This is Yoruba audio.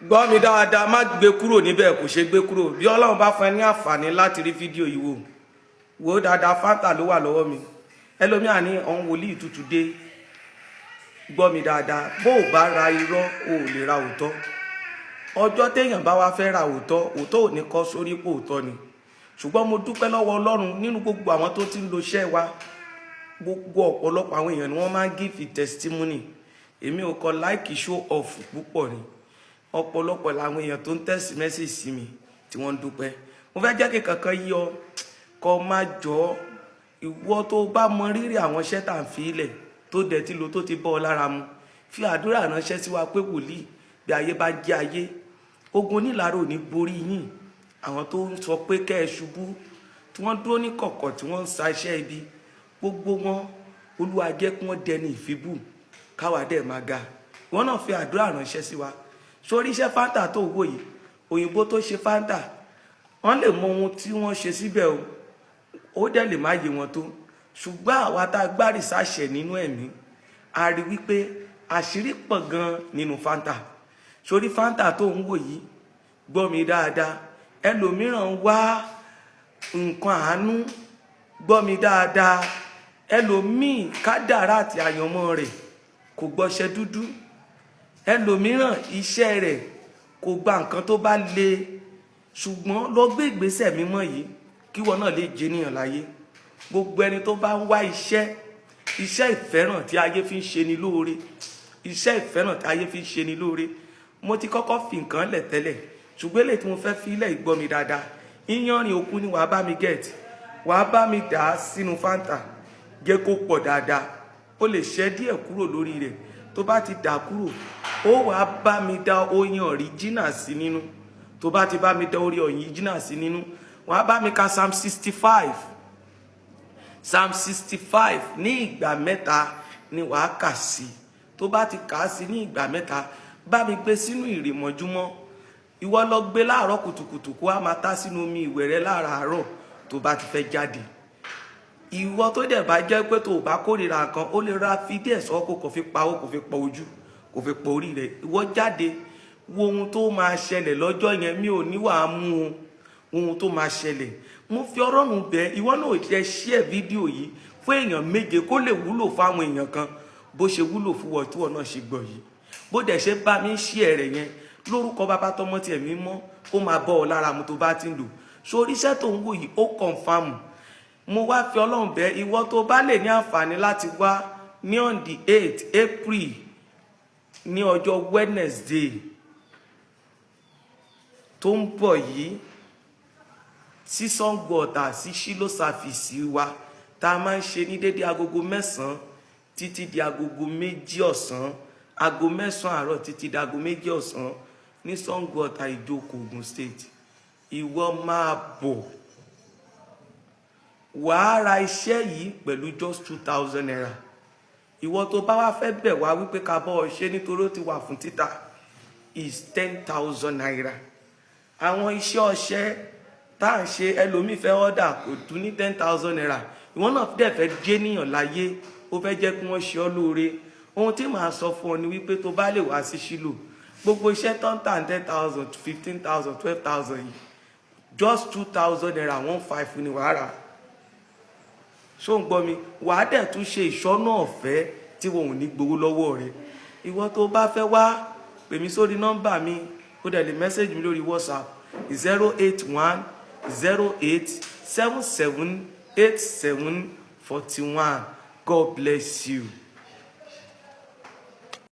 gbọ́ mi dáadáa, má gbé kúrò níbẹ̀, kò ṣe gbé kúrò. Bí Ọlọ́run bá fún ẹ ní àǹfààní láti rí fídíò yìí wò, wò dáadáa, Fanta ló wà lọ́wọ́ mi. Ẹlòmíà ní ọ̀hún wòlíì tútù dé. Gbọ́ mi dáadáa, bó o bá ra irọ́ o ò lè ra òótọ́. Ọjọ́ téèyàn bá wá fẹ́ ra òótọ́, òótọ́ ò ní kọ́ sórí pò òótọ́ ni. Ṣùgbọ́n mo dúpẹ́ lọ́wọ́ Ọlọ́run nínú gbogbo àwọn tó ti ń lo iṣẹ́ wa. Gbogbo ọ̀pọ̀lọpọ̀ àwọn èèyàn ni wọ́n máa ń give testimony. Èmi ò kọ like show off púpọ̀ ni. Ọ̀pọ̀lọpọ̀ làwọn èèyàn tó ń text message sí mi tí wọ́n ń dúpẹ́. Mo fẹ́ jẹ́ kí kankan yí ọ kó má jọ ìwọ tó bá mọ rírì àwọn iṣẹ́ tá à ń fi ilẹ̀ tó dẹ̀ ti lo tó ti bọ́ ọ lára mu. Fi àdúrà ránṣẹ́ sí wa pé wòlíì bí ayé bá jẹ́ ayé, ogun onílàárò ní borí yín. Àwọn tó ń sọ pé kẹ́ ẹ ṣubú, tí wọ́n dúró ní kọ̀kọ̀ tí wọ́n ń sa iṣẹ́ ibi, gbogbo wọn Olúwa jẹ́ kí wọ́n dẹni ìfibú káwa dẹ̀ máa ga. Wọ́n náà fi àdúrà ránṣẹ́ sí wa. Sórí iṣẹ́ Fanta tó wò yìí, òyìnbó tó ṣe Fanta, wọ́n lè mọ ohun tí wọ́n ṣe síbẹ̀ o, ó dẹ̀ lè má yé wọn tó. Ṣùgbọ́n àwa tá a gbá rìsáṣẹ̀ nínú ẹ̀mí, a rí wípé àṣírí pọ̀ gan nínú Fanta. Sórí Fanta tó ń wò yìí, gbọ́ mi dáadáa, ẹlòmíràn wá nǹkan àánú, gbọ́ mi dáadáa, ẹlòmíì kádàrá àti àyànmọ́ rẹ̀ kò gbọ́ṣẹ́ dúdú, ẹlòmíràn iṣẹ́ rẹ̀ kò gba nǹkan tó bá le. Ṣùgbọ́n lọ gbé ìgbésẹ̀ mímọ́ yìí kí wọn náà lè jẹ́ ènìyàn láyé. Gbogbo ẹni tó bá ń wá iṣẹ́ ìfẹ́ràn tí ayé fi ń ṣe ni lóore, iṣẹ́ ìfẹ́ràn tí ayé fi ń ṣe ni lóore. Mo ti kọ́kọ́ fi nǹkan lẹ̀ tẹ́lẹ̀, ṣùgbọ́n èlé tí mo fẹ́ fi ilẹ̀ ìgbọ́ mi dáadáa, iyanrìn òkú ni wàá bá mi get, wàá bá mi dà á sínú Fanta, jẹ́ kó pọ̀ dáadáa. Ó lè ṣẹ́ díẹ̀ kúrò lórí rẹ̀, tó bá ti dà kúrò, ó wàá bá mi dá oyin original sí nínú. Tó bá ti bá mi dá orí original sí nínú, wàá bá mi ka Psalm 65. Psalm 65 ní ìgbà mẹ́ta ni wàá kà sí. Tó bá ti kà á sí ní ìgbà mẹ́ta, bá mi gbé sínú ìrìmọ̀júmọ́. Ìwọ lọ gbé láàárọ̀ kùtùkùtù kó a máa tá sínú omi ìwẹ̀ rẹ láàárọ̀ tó bá ti fẹ́ jáde. Ìwọ tó dẹ̀ bá jẹ́ pé tó bá kórìíra nǹkan, ó lè ra fi díẹ̀ sọ kó fi pa ó, kó fi pa ojú, kó fi pa orí rẹ̀. Ìwọ jáde wo ohun tó máa ṣẹlẹ̀ lọ́jọ́ yẹn. Mi ò ní wàá mú ohun tó máa ṣẹlẹ̀. Mo fi Ọlọ́run bẹ̀ ìwọ náà jẹ́ share fídíò yìí fún èèyàn méje kó lè wúlò fáwọn èèyàn kan bó ṣe wúlò fún wọn tí wọn náà ṣe gbọ́ yìí. Bó dẹ̀ ṣe bá mi share rẹ̀ yẹn lórúkọ Bàbá tọmọ tí ẹ̀mí mọ́, ó máa bọ́ ọ lára mu tó bá ti ń lò. Sórí iṣẹ́ tó ń wò yìí ó confirm. Mo wá fi Ọlọ́run bẹ̀ ìwọ tó bá lè ní àǹfààní láti wá ní on the 8th April ní ọjọ́ Wednesday tó ń bọ̀ yìí sí Sango Ọ̀tà sí Ṣílò sáfìsì wa tá a máa ń ṣe ní dédé agogo 9 títí di agogo 2 ọ̀sán, aago 9 àárọ̀ títí di aago 2 ọ̀sán ní Sango Ọ̀tà Ìjókòó, Ògùn State. Ìwọ máa bọ̀, wàá ra iṣẹ́ yìí pẹ̀lú just 2,000 naira. Ìwọ tó bá wá fẹ́ bẹ̀ wá wípé ká bọ́ ọ ṣe nítorí ó ti wà fún títà is 10,000 naira. Àwọn iṣẹ́ ọṣẹ tá à ń ṣe ẹlòmíì fẹ́ ọ́dà kò tún ní 10,000 naira. Ìwọ náà dẹ̀ fẹ́ jẹ́ níyàn láyé, ó fẹ́ jẹ́ kí wọ́n ṣe ọ́ lóore. Ohun tí màá sọ fún ọ ni wípé tó bá lè wá sí Ṣílò, gbogbo iṣẹ́ tó ń tà 10,000, 15,000, 12,000 yìí, just 2,000 naira 15 ni wàá rà. Ṣó ń gbọ́ mi? Wàá dẹ̀ tún ṣe ìṣọ́nà ọ̀fẹ́ tí wọn ò ní gbowó lọ́wọ́ rẹ̀. Ìwọ tó bá fẹ́ wá, pè mí sórí nọ́mbà mi, ó dẹ̀ lè mẹ́sẹ̀jì mi lórí WhatsApp 081 08 77 87 41. God bless you.